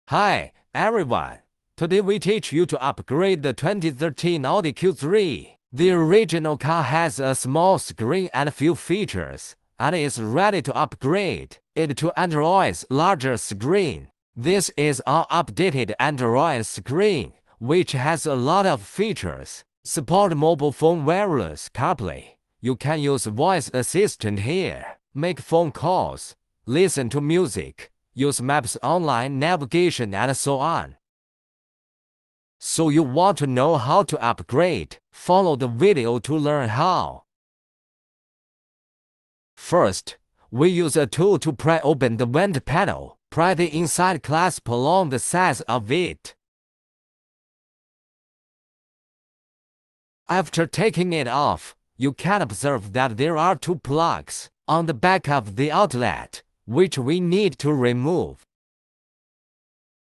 Hi, everyone. Today we teach you to upgrade the 2013 Audi Q3. The original car has a small screen and few features, and is ready to upgrade it to Android's larger screen. This is our updated Android screen, which has a lot of features. Support mobile phone wireless CarPlay. You can use voice assistant here, make phone calls, listen to music, use maps, online navigation, and so on. So you want to know how to upgrade? Follow the video to learn how. First, we use a tool to pry open the vent panel. Pry the inside clasp along the sides of it. After taking it off, you can observe that there are two plugs on the back of the outlet, which we need to remove.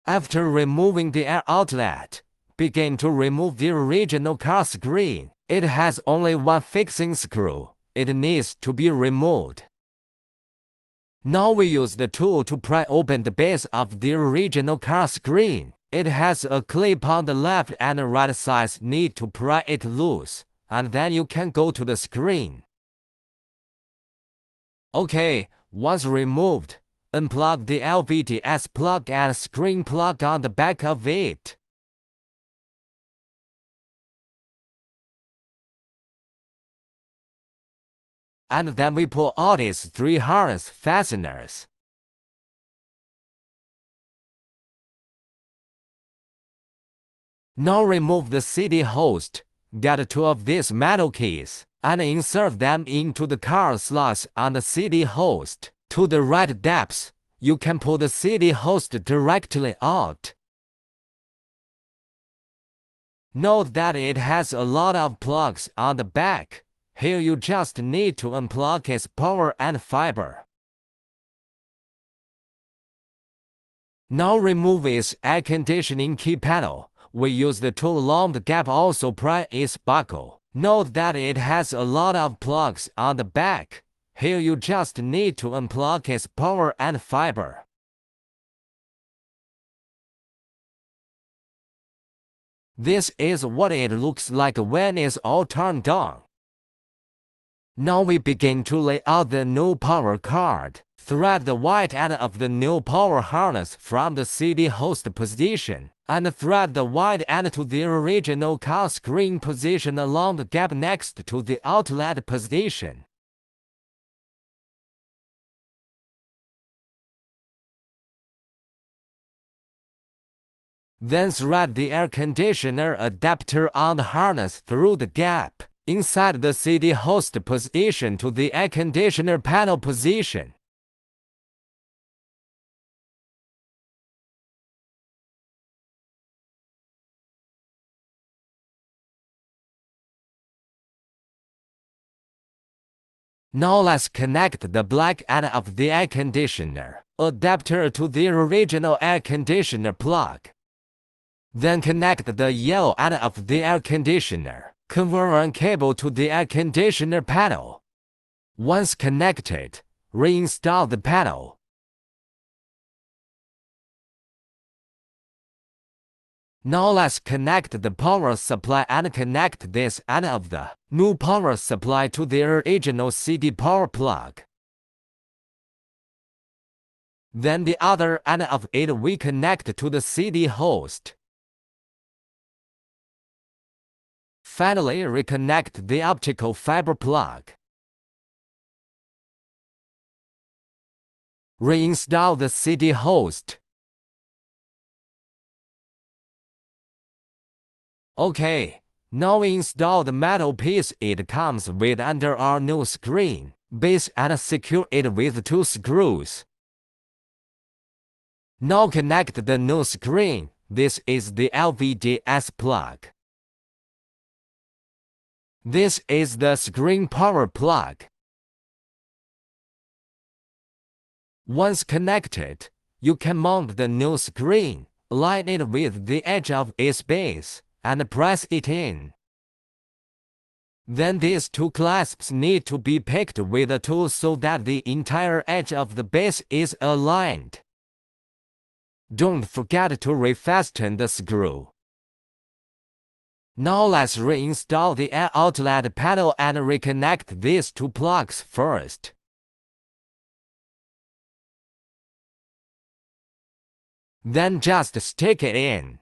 After removing the air outlet, begin to remove the original car screen. It has only one fixing screw. It needs to be removed. Now we use the tool to pry open the base of the original car screen. It has a clip on the left and right sides. Need to pry it loose, and then you can go to the screen. Okay, once removed, unplug the LVDS plug and screen plug on the back of it. And then we pull out its three harness fasteners. Now remove the CD host, get two of these metal keys, and insert them into the car slots on the CD host. To the right depths, you can pull the CD host directly out. Note that it has a lot of plugs on the back. Here you just need to unplug its power and fiber. Now remove its air conditioning key panel. We use the tool along the gap, also pry its buckle. Note that it has a lot of plugs on the back. Here you just need to unplug its power and fiber. This is what it looks like when it's all turned on. Now we begin to lay out the new power card. Thread the white end of the new power harness from the CD host position, and thread the white end to the original car screen position along the gap next to the outlet position. Then thread the air conditioner adapter on the harness through the gap inside the CD host position to the air conditioner panel position. Now let's connect the black end of the air conditioner adapter to the original air conditioner plug. Then connect the yellow end of the air conditioner converter cable to the air conditioner panel. Once connected, reinstall the panel. Now let's connect the power supply and connect this end of the new power supply to the original CD power plug. Then the other end of it we connect to the CD host. Finally, reconnect the optical fiber plug. Reinstall the CD host. Okay, now install the metal piece it comes with under our new screen base and secure it with two screws. Now connect the new screen. This is the LVDS plug. This is the screen power plug. Once connected, you can mount the new screen, align it with the edge of its base, and press it in. Then these two clasps need to be picked with a tool so that the entire edge of the base is aligned. Don't forget to refasten the screw. Now let's reinstall the outlet panel and reconnect these two plugs first. Then just stick it in.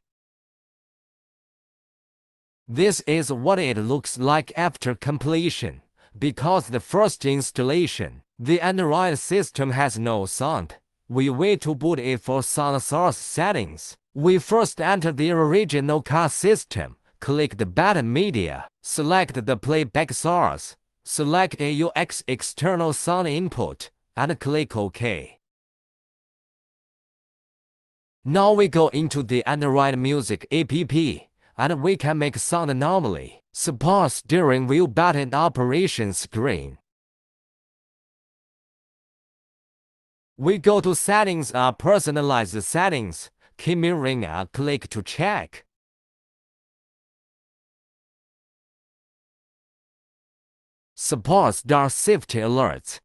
This is what it looks like after completion. Because the first installation, the Android system has no sound, we wait to boot it for sound source settings. We first enter the original car system, click the button Media, select the playback source, select AUX external sound input, and click OK. Now we go into the Android Music app, and we can make sound normally. Support steering wheel button operation screen. We go to Settings Personalize Settings, key mirroring click to check. Support Star Safety Alerts.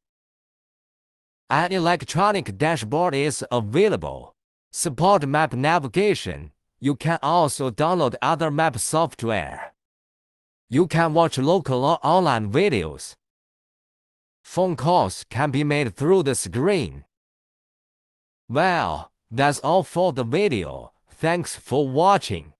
An electronic dashboard is available. Support map navigation. You can also download other map software. You can watch local or online videos. Phone calls can be made through the screen. Well, that's all for the video. Thanks for watching.